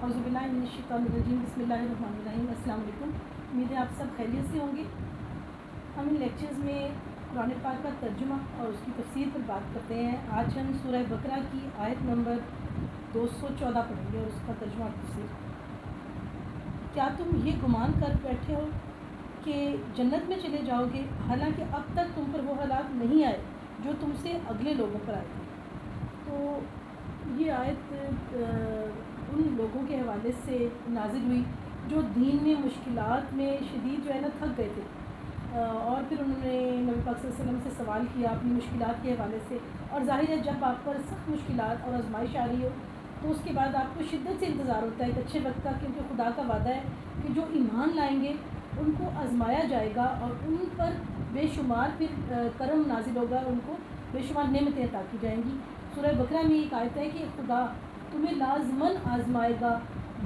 औज़ुबिल्लाहिमिनश्शैतानिर्रजीम बिस्मिल्लाहिर्रहमानिर्रहीम। अस्सलाम वालेकुम। उम्मीद है आप सब खैरियत से होंगे। हम इन लेक्चर्स में कुरान पाक का तर्जुमा और उसकी तफसीर पर बात करते हैं। आज हम सूरह बकरा की आयत नंबर 214 पढ़ेंगे और उसका तर्जुमा और तफसीर। क्या तुम ये गुमान कर बैठे हो कि जन्नत में चले जाओगे, हालांकि अब तक तुम पर वो हालात नहीं आए जो तुमसे अगले लोगों पर आए थे। तो ये आयत उन लोगों के हवाले से नाजिल हुई जो दीन में मुश्किलात में शदीद जो है ना थक गए थे और फिर उन्होंने नबी पाक सल्लल्लाहु अलैहि वसल्लम से सवाल किया अपनी मुश्किलात के हवाले से। और ज़ाहिर है जब आप पर सख्त मुश्किलात और आजमाइश आ रही हो तो उसके बाद आपको शिद्दत से इंतज़ार होता है एक अच्छे वक्त का, क्योंकि खुदा का वादा है कि जो ईमान लाएंगे उनको आजमाया जाएगा और उन पर बेशुमार फिर करम नाजिल होगा, उनको बेशुमार नेमतें अता की जाएंगी। सूरह बकरा में एक आयत है कि खुदा तुम्हें लाजमन आजमाएगा,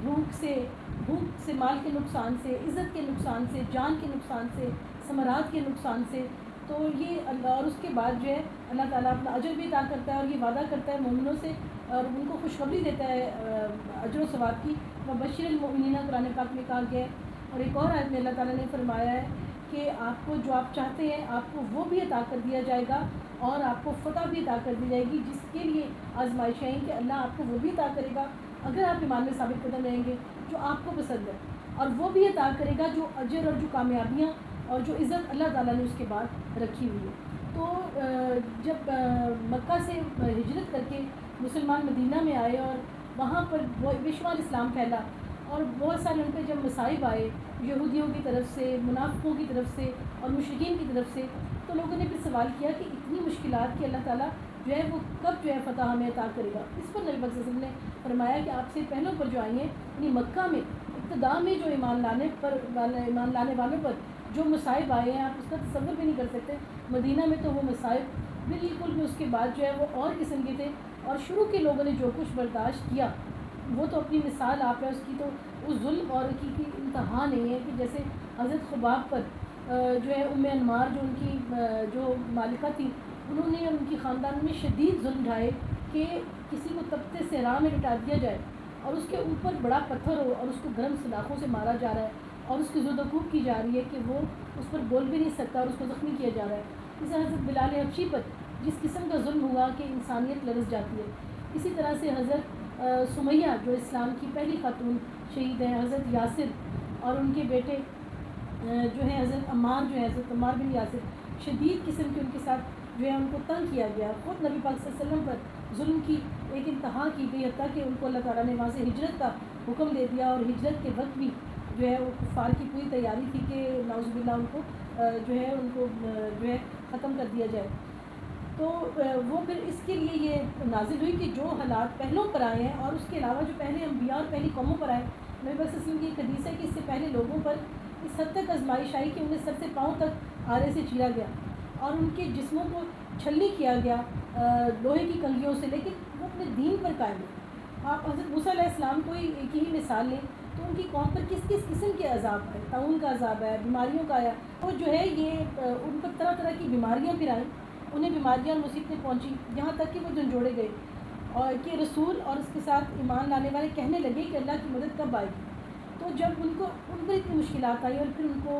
भूख से, माल के नुकसान से, इज़्ज़त के नुकसान से, जान के नुकसान से, समरात के नुकसान से। तो ये अल्लाह, और उसके बाद जो है अल्लाह ताला अपना अजर भी अता करता है और ये वादा करता है मोमिनों से और उनको खुशखबरी देता है अजर व सवाब की। वबश्शिरिल मोमिनीना कुरान पाक में कहा गया है। और एक और आयत में अल्लाह ताला ने फरमाया है कि आपको जो आप चाहते हैं आपको वो भी अता कर दिया जाएगा और आपको फ़तह भी अता कर दी जाएगी, जिसके लिए आजमाइश है कि अल्लाह आपको वो भी अता करेगा अगर आप ईमान में साबित कदम रहेंगे जो आपको पसंद है, और वो भी अता करेगा जो अजर और जो कामयाबियाँ और जो इज़्ज़त अल्लाह ताला ने उसके बाद रखी हुई है। तो जब मक्का से हिजरत करके मुसलमान मदीना में आए और वहाँ पर बेशुमार इस्लाम फैला और बहुत सारे उन पर जब मसाइब आए यहूदियों की तरफ से, मुनाफिकों की तरफ से और मुशरिकीन की तरफ से, तो लोगों ने फिर सवाल किया कि इतनी मुश्किलात की अल्लाह ताला जो है वो कब जो है फ़तह हमें अता करेगा। इस पर नबी वसल्लम ने फरमाया कि आपसे पहलों पर जो आई हैं यानी मक्का में इब्तदा में जो ईमान लाने वालों पर जो मसाइब आए हैं आप उसका तसव्वुर भी नहीं कर सकते। मदीना में तो वो मसाइब बिल्कुल भी उसके बाद जो है वो और किस्म के थे और शुरू के लोगों ने जो कुछ बर्दाश्त किया वो तो अपनी मिसाल आप है उसकी। तो उस जुल्म और की इंतहा नहीं है कि जैसे हज़रत खुबाब पर जो है उम्मे अनमार जो उनकी जो मालिका थी, उन्होंने उनकी ख़ानदान में शदीद जुल्म ढाए कि किसी को तपते सहरा में लिटा दिया जाए और उसके ऊपर बड़ा पत्थर हो और उसको गर्म सलाखों से मारा जा रहा है और उसकी ज़ुदकूब की जा रही है कि वो उस पर बोल भी नहीं सकता और उसको ज़ख्मी किया जा रहा है। इसे हज़रत बिलाल हबशी पर जिस किस्म का जुल्म हुआ कि इंसानियत लरज़ जाती है, इसी तरह से हज़रत सुमैया जो इस्लाम की पहली खातून शहीद हैं, हज़रत यासिर और उनके बेटे जो है हज़रत अम्मार, जो है हज़रत अम्मार बिन यासिर, शदीद किस्म के उनके साथ जो है उनको तंग किया गया। ख़ुद नबी पाक सल्लल्लाहु अलैहि वसल्लम पर जुल्म की एक इंतहा की गई, हत्ता कि उनको अल्लाह ताला ने वहाँ से हिजरत का हुक्म दे दिया और हिजरत के वक्त भी जो है वो कुफ़ार की पूरी तैयारी थी कि नाउज़ुबिल्लाह उनको जो है उनको जो है ख़त्म कर दिया जाए। तो वो फिर इसके लिए ये नाजिल हुई कि जो हालात पहलों पर आए हैं और उसके अलावा जो पहले अंबिया और पहली कौमों पर आए। नबी पाक सल्लल्लाहु अलैहि वसल्लम की एक हदीस है कि इससे पहले लोगों पर इस हद तक आजमाइश आई कि उन्हें सर से पाँव तक आरे से चीरा गया और उनके जिस्मों को छलनी किया गया लोहे की कंगियों से, लेकिन वो अपने दीन पर कायम है। आप हज़रत मूसा अलैहिस्सलाम को एक ही मिसाल लें तो उनकी कौम पर किस किस किस्म के अजाब है, ताउन का अजाब है, बीमारियों का आया, और जो है ये उन पर तरह तरह की बीमारियाँ फिर आई, उन्हें बीमारियाँ और मुसीबतें पहुँची, यहाँ तक कि वो झंझोड़े गए और कि रसूल और उसके साथ ईमान लाने वाले कहने लगे कि अल्लाह की मदद कब आएगी। तो जब उन पर इतनी मुश्किलात आई और फिर उनको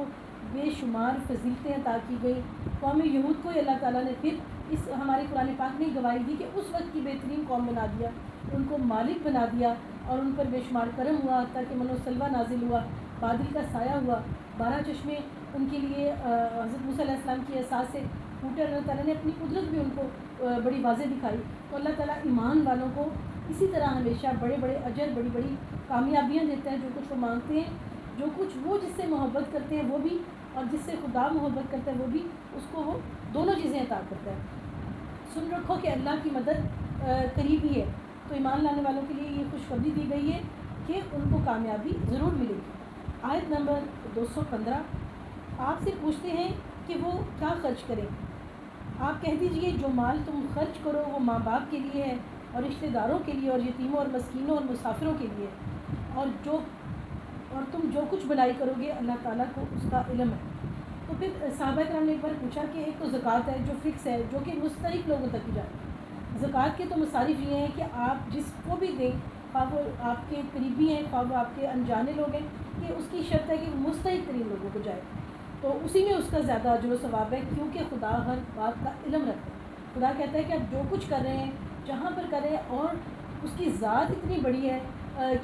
बेशुमार फजीलतें अता की गई, कौम यहूद को अल्लाह ताला ने फिर इस हमारे कुरान पाक में गवाही दी कि उस वक्त की बेहतरीन कौम बना दिया, उनको मालिक बना दिया और उन पर बेशुमार करम हुआ ताकि मनोसलवा नाजिल हुआ, बादल का साया हुआ, 12 चश्मे उनके लिए हज़रत मूसा अलैहिस्सलाम की एहसास से फूटे। अल्लाह ताला ने अपनी कुदरत भी उनको बड़ी वाज़े दिखाई। तो अल्लाह ताला ईमान वालों को इसी तरह हमेशा बड़े बड़े अजर, बड़ी बड़ी कामयाबियाँ देता है। जो कुछ वो मांगते हैं, जो कुछ वो जिससे मोहब्बत करते हैं वो भी और जिससे खुदा मोहब्बत करता है वो भी, उसको वो दोनों चीज़ें अता करता है। सुन रखो कि अल्लाह की मदद करीब ही है। तो ईमान लाने वालों के लिए ये खुशखबरी दी गई है कि उनको कामयाबी ज़रूर मिलेगी। आयत नंबर 215 आपसे पूछते हैं कि वो क्या खर्च करें। आप कह दीजिए जो माल तुम खर्च करो वो माँ बाप के लिए है और रिश्तेदारों के लिए और यतीमों और मस्कीनों और मुसाफिरों के लिए, और तुम जो कुछ भलाई करोगे अल्लाह ताला को उसका इल्म है। तो फिर सहाबा कराम ने एक बार पूछा कि एक तो ज़कात है जो फ़िक्स है, जो कि मुस्तहिक लोगों तक की जाए। ज़कात के तो मसारिफ़ ये हैं कि आप जिसको भी दें خواہ وہ آپ کے قریبی ہیں خواہ وہ آپ کے انجانے لوگ ہیں، کہ اس کی شرط ہے کہ وہ مستحق ترین لوگوں کو جائے، تو اسی میں اس کا زیادہ اجر و ثواب ہے، کیونکہ خدا ہر بات کا علم رکھتا ہے۔ خدا کہتا ہے کہ آپ جو کچھ کر رہے ہیں جہاں پر کریں، اور اس کی ذات اتنی بڑی ہے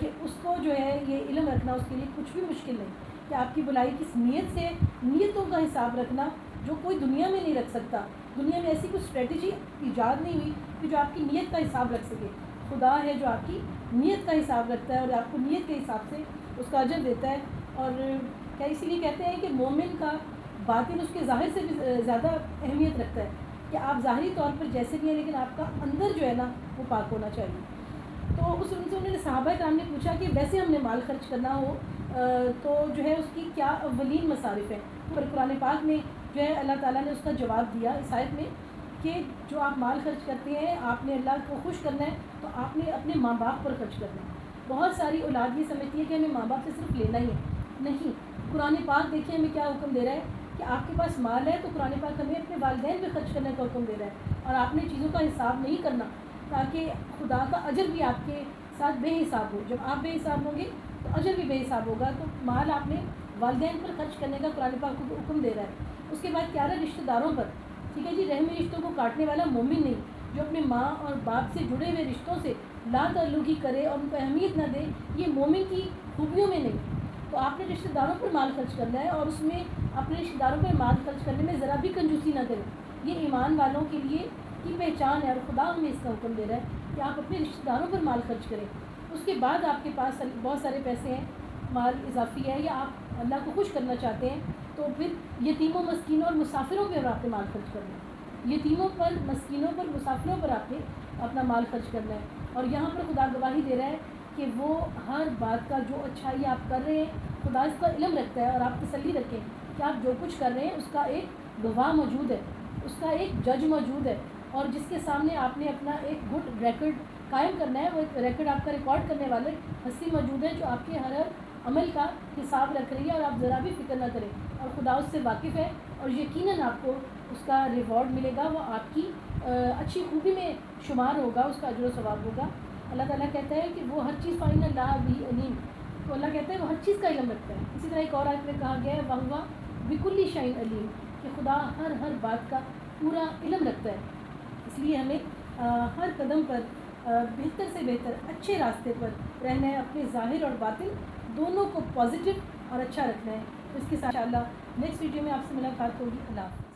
کہ اس کو جو ہے یہ علم رکھنا اس کے لیے کچھ بھی مشکل نہیں، کہ آپ کی بلائی کس نیت سے، نیتوں کا حساب رکھنا جو کوئی دنیا میں نہیں رکھ سکتا۔ دنیا میں ایسی کوئی اسٹریٹجی ایجاد نہیں ہوئی کہ جو آپ کی نیت کا حساب رکھ سکے۔ خدا ہے جو آپ کی نیت کا حساب رکھتا ہے اور آپ کو نیت کے حساب سے اس کا اجر دیتا ہے۔ اور کیا اسی لیے کہتے ہیں کہ مومن کا باطن اس کے ظاہر سے بھی زیادہ اہمیت رکھتا ہے، کہ آپ ظاہری طور پر جیسے بھی ہیں لیکن آپ کا اندر جو ہے نا وہ پاک ہونا چاہیے۔ تو ان سے انہوں نے صحابہ کرام نے پوچھا کہ ویسے ہم نے مال خرچ کرنا ہو تو جو ہے اس کی کیا اولین مصارف ہیں، پر قرآن پاک میں جو ہے اللہ تعالیٰ نے اس کا جواب دیا اس آیت میں کہ جو آپ مال خرچ کرتے ہیں آپ نے اللہ کو خوش کرنا ہے تو آپ نے اپنے ماں باپ پر خرچ کرنا ہے۔ بہت ساری اولاد یہ سمجھتی ہے کہ ہمیں ماں باپ سے صرف لینا ہی ہے، نہیں، قرآن پاک دیکھیں ہمیں کیا حکم دے رہا ہے کہ آپ کے پاس مال ہے تو قرآن پاک ہمیں اپنے والدین پہ خرچ کرنے کا حکم دے رہا ہے، اور آپ نے چیزوں کا حساب نہیں کرنا تاکہ خدا کا اجر بھی آپ کے ساتھ بے حساب ہو۔ جب آپ بے حساب ہوں گے تو اجر بھی بے حساب ہوگا، تو مال آپ نے والدین پر خرچ کرنے کا قرآن پاک کو حکم دے رہا ہے۔ اس کے بعد کیا رہا ہے، رشتہ داروں پر، ٹھیک ہے جی، رحمی رشتوں کو کاٹنے والا مومن نہیں، جو اپنے ماں اور باپ سے جڑے ہوئے رشتوں سے لا تعلقی کرے اور ان کو اہمیت نہ دے، یہ مومن کی خوبیوں میں نہیں۔ تو آپ نے رشتہ داروں پر مال خرچ کرنا ہے، اور اس میں اپنے رشتہ داروں پر مال خرچ کرنے میں ذرا بھی کنجوسی نہ کریں، یہ ایمان والوں کے لیے کی پہچان ہے، اور خدا ہمیں اس کا حکم دے رہا ہے کہ آپ اپنے رشتہ داروں پر مال خرچ کریں۔ اس کے بعد آپ کے پاس بہت سارے پیسے ہیں، مال اضافی ہے، یا آپ اللہ کو خوش کرنا چاہتے ہیں تو پھر یتیموں، مسکینوں اور مسافروں پر آپ نے مال خرچ کرنا ہے، یتیموں پر، مسکینوں پر، مسافروں پر آپ نے اپنا مال خرچ کرنا ہے۔ اور یہاں پر خدا گواہی دے رہا ہے کہ وہ ہر بات کا جو اچھائی آپ کر رہے ہیں خدا اس کا علم رکھتا ہے، اور آپ تسلی رکھیں کہ آپ جو کچھ کر رہے ہیں اس کا ایک گواہ موجود ہے، اس کا ایک جج موجود ہے، اور جس کے سامنے آپ نے اپنا ایک گڈ ریکارڈ قائم کرنا ہے، وہ ایک ریکارڈ آپ کا ریکارڈ کرنے والے ہستی موجود ہے جو آپ کے ہر عمل کا حساب رکھ رہی ہے، اور آپ ذرا بھی فکر نہ کریں، اور خدا اس سے واقف ہے، اور یقیناً آپ کو اس کا ریوارڈ ملے گا، وہ آپ کی اچھی خوبی میں شمار ہوگا، اس کا اجر و ثواب ہوگا۔ اللہ تعالیٰ کہتا ہے کہ وہ ہر چیز فائن اللہ بھی علیم، تو اللہ کہتا ہے وہ ہر چیز کا علم رکھتا ہے۔ اسی طرح ایک اور آیت میں کہا گیا ہے وَهُوَ بِكُلِّ شَيْءٍ علیم، کہ خدا ہر بات کا پورا علم رکھتا ہے۔ اس لیے ہمیں ہر قدم پر بہتر سے بہتر اچھے راستے پر رہنا ہے، اپنے ظاہر اور باطن دونوں کو پازیٹیو اور اچھا رکھنا ہے۔ تو اس کے ساتھ انشاءاللہ نیکسٹ ویڈیو میں آپ سے ملاقات ہوگی۔ اللہ حافظ۔